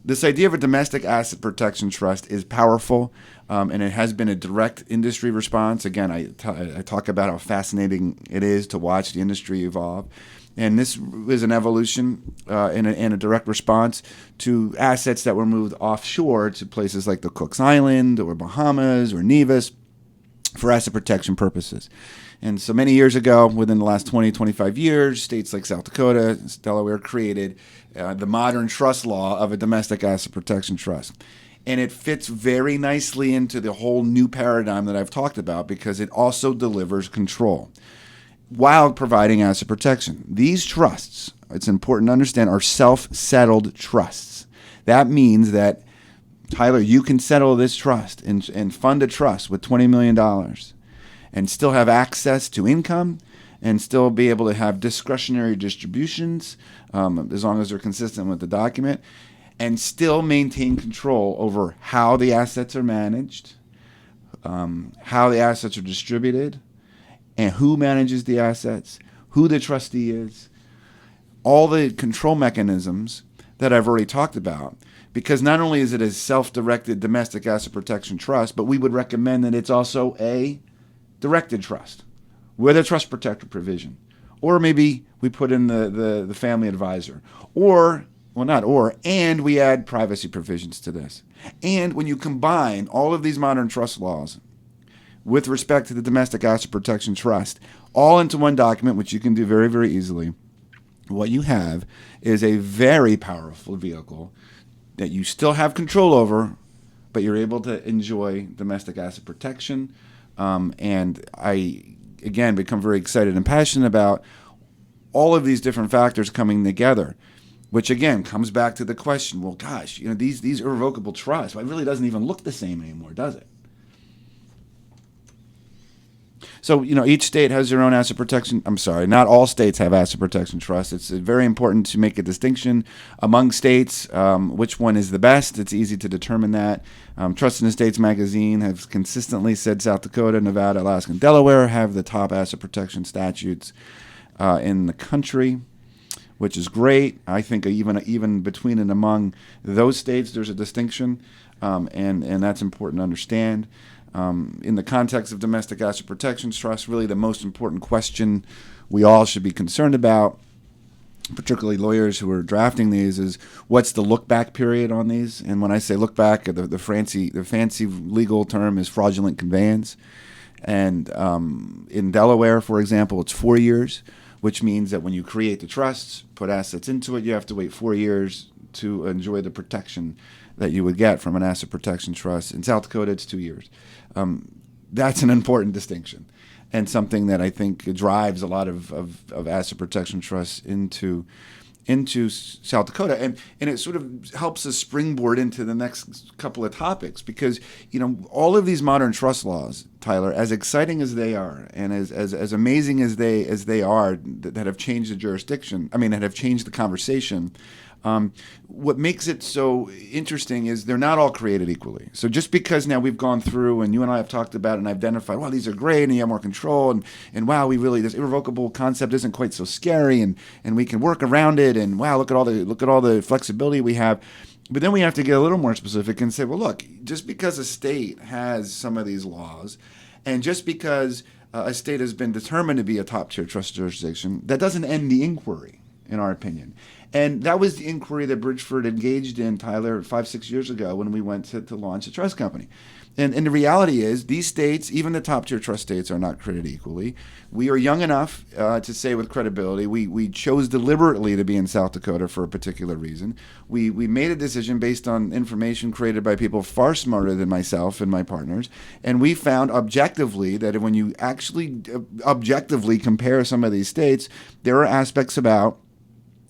B: This idea of a domestic asset protection trust is powerful, and it has been a direct industry response. Again, I talk about how fascinating it is to watch the industry evolve. And this is an evolution and a direct response to assets that were moved offshore to places like the Cook Islands or Bahamas or Nevis for asset protection purposes. And so many years ago, within the last 20, 25 years, states like South Dakota, Delaware created the modern trust law of a domestic asset protection trust. And it fits very nicely into the whole new paradigm that I've talked about because it also delivers control while providing asset protection. These trusts, it's important to understand, are self-settled trusts. That means that, Tyler, you can settle this trust and fund a trust with $20 million and still have access to income and still be able to have discretionary distributions as long as they're consistent with the document, and still maintain control over how the assets are managed, how the assets are distributed, and who manages the assets, who the trustee is, all the control mechanisms that I've already talked about. Because not only is it a self-directed domestic asset protection trust, but we would recommend that it's also a directed trust with a trust protector provision. Or maybe we put in the family advisor. And we add privacy provisions to this. And when you combine all of these modern trust laws with respect to the domestic asset protection trust, all into one document, which you can do very, very easily, what you have is a very powerful vehicle that you still have control over, but you're able to enjoy domestic asset protection. And I, again, become very excited and passionate about all of these different factors coming together, which, again, comes back to the question, well, gosh, these irrevocable trusts, it really doesn't even look the same anymore, does it? So, each state has their own asset protection. I'm sorry, not all states have asset protection trusts. It's very important to make a distinction among states, which one is the best. It's easy to determine that. Trust in the States magazine has consistently said South Dakota, Nevada, Alaska, and Delaware have the top asset protection statutes in the country, which is great. I think even between and among those states, there's a distinction, and that's important to understand. In the context of domestic asset protection trust, really the most important question we all should be concerned about, particularly lawyers who are drafting these, is what's the look-back period on these? And when I say look-back, the fancy legal term is fraudulent conveyance. And in Delaware, for example, it's 4 years, which means that when you create the trusts, put assets into it, you have to wait 4 years to enjoy the protection that you would get from an asset protection trust. In South Dakota, it's 2 years. That's an important distinction. and something that I think drives a lot of asset protection trusts into South Dakota, and it sort of helps us springboard into the next couple of topics, because all of these modern trust laws, Tyler, as exciting as they are and as amazing as they are, that have changed the jurisdiction, that have changed the conversation. What makes it so interesting is they're not all created equally. So just because now we've gone through and you and I have talked about it and identified, wow, these are great and you have more control, and wow, this irrevocable concept isn't quite so scary, and we can work around it, and wow, look at all the flexibility we have. But then we have to get a little more specific and say, well, look, just because a state has some of these laws, and just because a state has been determined to be a top-tier trust jurisdiction, that doesn't end the inquiry, in our opinion. And that was the inquiry that Bridgeford engaged in, Tyler, 5-6 years ago when we went to launch a trust company. And the reality is these states, even the top-tier trust states, are not created equally. We are young enough to say with credibility, we chose deliberately to be in South Dakota for a particular reason. We made a decision based on information created by people far smarter than myself and my partners. And we found objectively that when you actually objectively compare some of these states, there are aspects about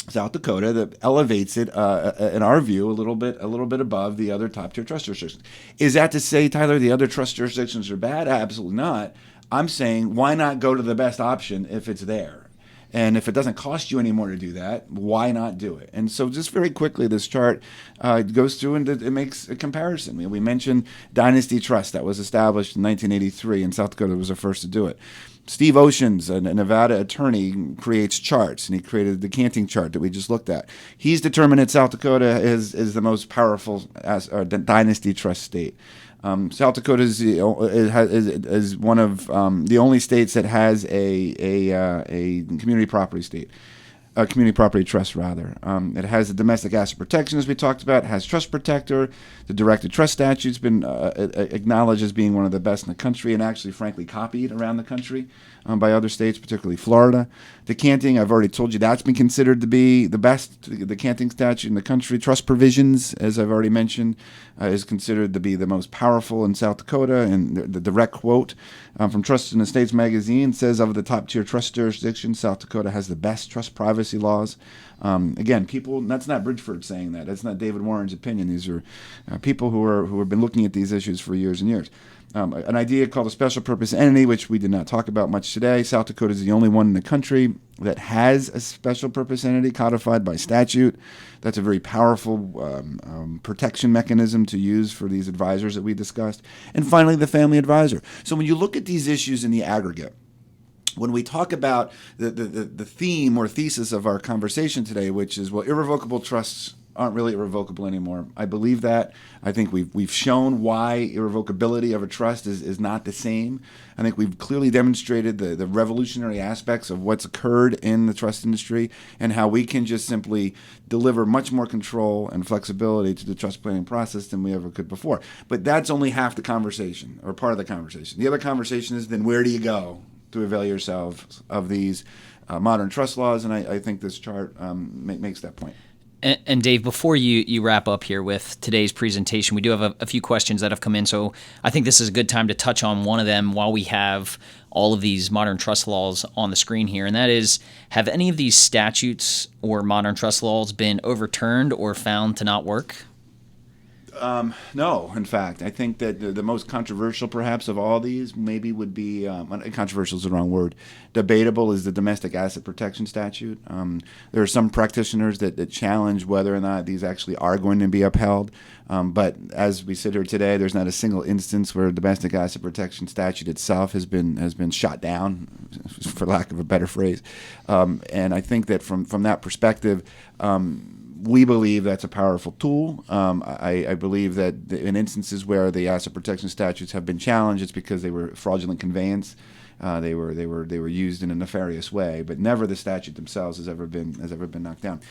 B: South Dakota that elevates it, in our view, a little bit above the other top-tier trust jurisdictions. Is that to say, Tyler, the other trust jurisdictions are bad? Absolutely not. I'm saying, why not go to the best option if it's there? And if it doesn't cost you any more to do that, why not do it? And so just very quickly, this chart goes through and it makes a comparison. We mentioned Dynasty Trust that was established in 1983, and South Dakota was the first to do it. Steve Oceans, a Nevada attorney, creates charts, and he created the decanting chart that we just looked at. He's determined that South Dakota is the most powerful dynasty trust state. South Dakota is one of the only states that has a community property state. A community property trust, rather. It has the domestic asset protection, as we talked about. It has trust protector. The directed trust statute's been acknowledged as being one of the best in the country, and actually, frankly, copied around the country by other states, particularly Florida. Decanting, I've already told you, that's been considered to be the best decanting statute in the country. Trust provisions, as I've already mentioned, is considered to be the most powerful in South Dakota. And the direct quote from Trust and Estates magazine says, of the top-tier trust jurisdictions, South Dakota has the best trust privacy laws. Again, people, that's not Bridgeford saying that. That's not David Warren's opinion. These are people who have been looking at these issues for years and years. An idea called a special purpose entity, which we did not talk about much today. South Dakota is the only one in the country that has a special purpose entity codified by statute. That's a very powerful protection mechanism to use for these advisors that we discussed. And finally, the family advisor. So when you look at these issues in the aggregate, when we talk about the theme or thesis of our conversation today, which is, well, irrevocable trusts aren't really irrevocable anymore. I believe that. I think we've shown why irrevocability of a trust is not the same. I think we've clearly demonstrated the revolutionary aspects of what's occurred in the trust industry and how we can just simply deliver much more control and flexibility to the trust planning process than we ever could before. But that's only half the conversation, or part of the conversation. The other conversation is, then where do you go to avail yourselves of these modern trust laws? And I think this chart makes that point.
A: And Dave, before you wrap up here with today's presentation, we do have a few questions that have come in. So I think this is a good time to touch on one of them while we have all of these modern trust laws on the screen here. And that is, have any of these statutes or modern trust laws been overturned or found to not work?
B: No, in fact. I think that the most controversial, perhaps, of all these maybe would be, controversial is the wrong word, debatable is the domestic asset protection statute. There are some practitioners that challenge whether or not these actually are going to be upheld. But as we sit here today, there's not a single instance where domestic asset protection statute itself has been shot down, for lack of a better phrase. And I think that from that perspective, we believe that's a powerful tool. I believe that in instances where the asset protection statutes have been challenged, it's because they were fraudulent conveyance. They were used in a nefarious way, but never the statute themselves has ever been knocked down.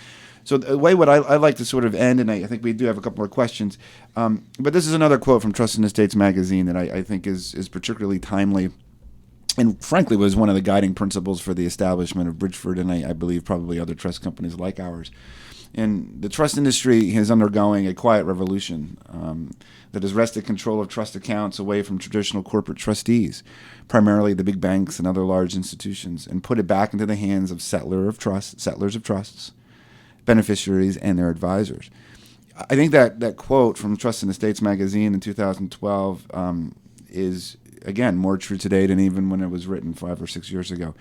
B: So the way what I like to sort of end, and I think we do have a couple more questions, but this is another quote from Trust and Estates magazine that I think is particularly timely and frankly was one of the guiding principles for the establishment of Bridgeford, and I believe probably other trust companies like ours. And the trust industry is undergoing a quiet revolution that has wrested control of trust accounts away from traditional corporate trustees, primarily the big banks and other large institutions, and put it back into the hands of settlors of trusts, beneficiaries, and their advisors. I think that quote from Trust and Estates magazine in 2012 is, again, more true today than even when it was written 5 or 6 years ago.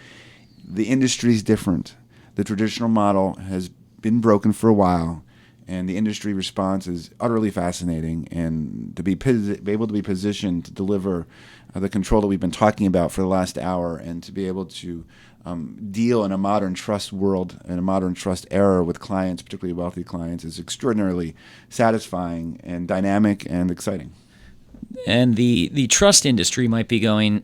B: The industry is different. The traditional model has been broken for a while, and the industry response is utterly fascinating. And to be able to be positioned to deliver the control that we've been talking about for the last hour, and to be able to deal in a modern trust world, in a modern trust era with clients, particularly wealthy clients, is extraordinarily satisfying and dynamic and exciting.
A: And the trust industry might be going,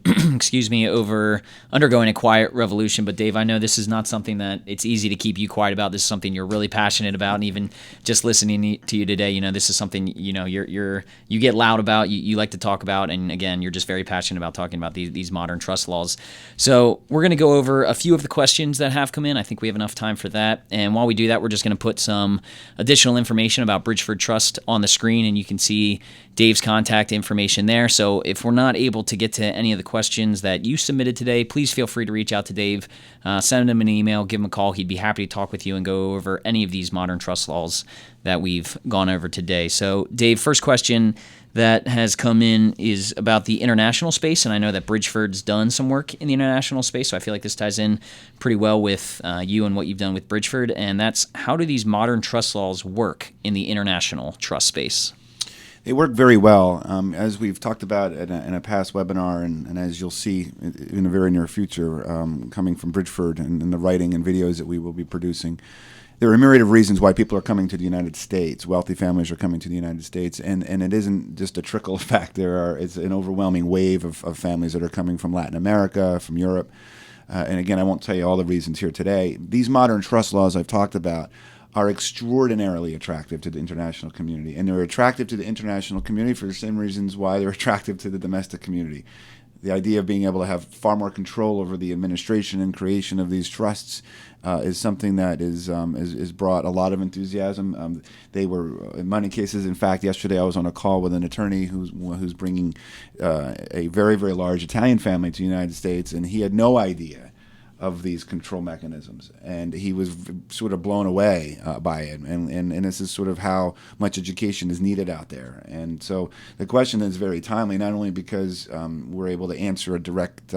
A: undergoing a quiet revolution. But Dave, I know this is not something that it's easy to keep you quiet about. This is something you're really passionate about, and even just listening to you today, this is something you get loud about. You like to talk about, and again, you're just very passionate about talking about these modern trust laws. So we're going to go over a few of the questions that have come in. I think we have enough time for that. And while we do that, we're just going to put some additional information about Bridgeford Trust on the screen, and you can see Dave's contact information there. So if we're not able to get to any of the questions that you submitted today, please feel free to reach out to Dave, send him an email, give him a call. He'd be happy to talk with you and go over any of these modern trust laws that we've gone over today. So Dave, first question that has come in is about the international space, and I know that Bridgeford's done some work in the international space, so I feel like this ties in pretty well with you and what you've done with Bridgeford, and that's, how do these modern trust laws work in the international trust space?
B: They work very well, as we've talked about in a past webinar, and as you'll see in the very near future, coming from Bridgeford and the writing and videos that we will be producing. There are a myriad of reasons why people are coming to the United States. Wealthy families are coming to the United States, and it isn't just a trickle effect. It's an overwhelming wave of families that are coming from Latin America, from Europe. And again, I won't tell you all the reasons here today. These modern trust laws I've talked about are extraordinarily attractive to the international community. And they're attractive to the international community for the same reasons why they're attractive to the domestic community. The idea of being able to have far more control over the administration and creation of these trusts is something that is brought a lot of enthusiasm. They were, in many cases, in fact, yesterday I was on a call with an attorney who's bringing a very, very large Italian family to the United States, and he had no idea of these control mechanisms, and he was sort of blown away by it, and this is sort of how much education is needed out there. And so the question is very timely, not only because we're able to answer a direct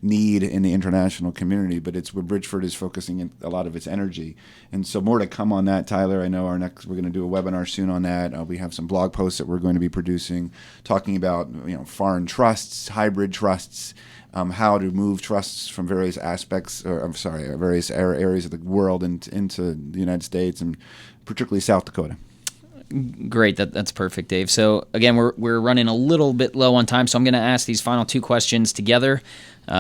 B: need in the international community, but it's where Bridgeford is focusing a lot of its energy. And so more to come on that, Tyler. I know we're going to do a webinar soon on that. We have some blog posts that we're going to be producing talking about foreign trusts, hybrid trusts, how to move trusts from various various areas of the world into the United States, and particularly South Dakota.
A: Great, that's perfect, Dave. So again, we're running a little bit low on time, so I'm going to ask these final two questions together.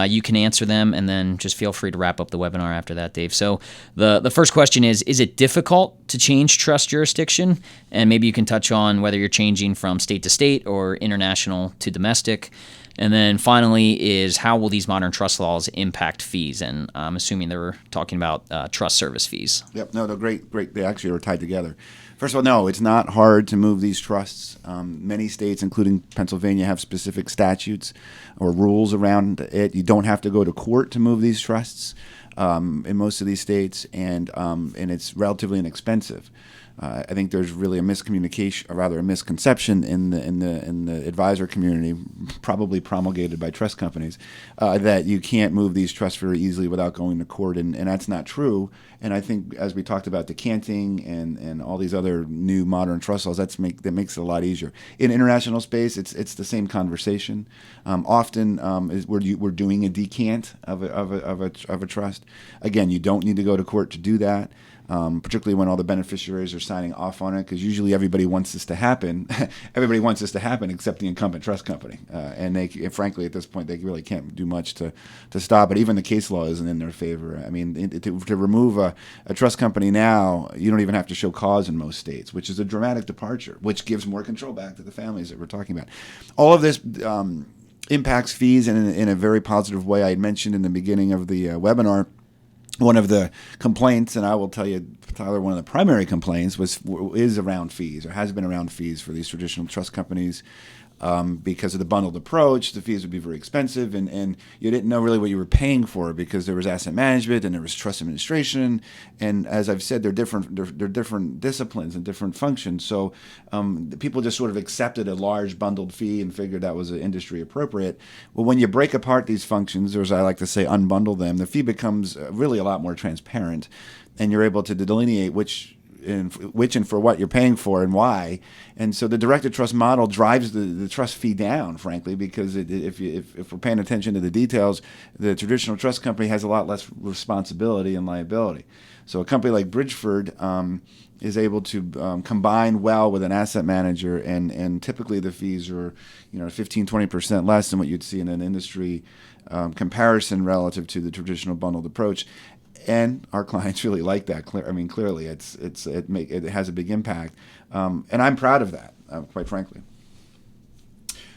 A: You can answer them, and then just feel free to wrap up the webinar after that, Dave. So the first question is it difficult to change trust jurisdiction? And maybe you can touch on whether you're changing from state to state or international to domestic. And then finally is, how will these modern trust laws impact fees? And I'm assuming they were talking about trust service fees.
B: Yep. No, great. They actually are tied together. First of all, no, it's not hard to move these trusts. Many states, including Pennsylvania, have specific statutes or rules around it. You don't have to go to court to move these trusts in most of these states, and it's relatively inexpensive. I think there's really a miscommunication, or rather a misconception in the advisor community, probably promulgated by trust companies, that you can't move these trusts very easily without going to court, and that's not true. And I think, as we talked about decanting and all these other new modern trust laws, that makes it a lot easier. In international space, it's the same conversation. Often, we're doing a decant of a trust. Again, you don't need to go to court to do that. Particularly when all the beneficiaries are signing off on it, because usually everybody wants this to happen. Everybody wants this to happen except the incumbent trust company, and frankly, at this point, they really can't do much to stop it. Even the case law isn't in their favor. I mean, to remove a trust company now, you don't even have to show cause in most states, which is a dramatic departure, which gives more control back to the families that we're talking about. All of this impacts fees in a very positive way. I had mentioned in the beginning of the webinar, one of the complaints, and I will tell you, Tyler, one of the primary complaints is around fees, or has been around fees for these traditional trust companies. Because of the bundled approach, the fees would be very expensive, and you didn't know really what you were paying for, because there was asset management and there was trust administration, and as I've said, they're different disciplines and different functions. So people just sort of accepted a large bundled fee and figured that was industry appropriate. Well, when you break apart these functions, or as I like to say, unbundle them, the fee becomes really a lot more transparent, and you're able to delineate which and for what you're paying for and why. And so the directed trust model drives the trust fee down, frankly, because if we're paying attention to the details, the traditional trust company has a lot less responsibility and liability. So a company like Bridgeford is able to combine well with an asset manager, and typically the fees are 15-20% less than what you'd see in an industry comparison relative to the traditional bundled approach. And our clients really like that. Clearly, it has a big impact, and I'm proud of that, quite frankly.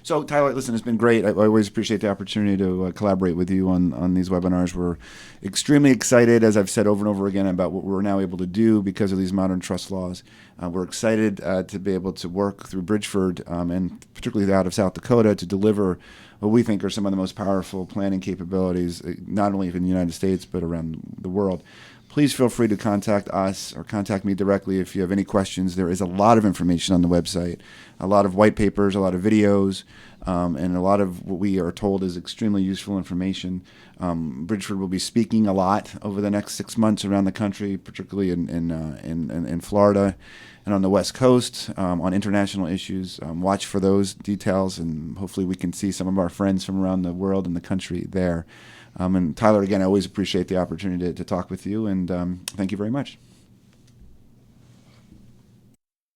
B: So, Tyler, listen, it's been great. I always appreciate the opportunity to collaborate with you on these webinars. We're extremely excited, as I've said over and over again, about what we're now able to do because of these modern trust laws. We're excited to be able to work through Bridgeford, and particularly out of South Dakota, to deliver what we think are some of the most powerful planning capabilities, not only in the United States, but around the world. Please feel free to contact us or contact me directly if you have any questions. There is a lot of information on the website, a lot of white papers, a lot of videos, and a lot of what we are told is extremely useful information. Bridgeford will be speaking a lot over the next 6 months around the country, particularly in Florida and on the West Coast on international issues. Watch for those details, and hopefully we can see some of our friends from around the world and the country there. And Tyler, again, I always appreciate the opportunity to talk with you, and thank you very much.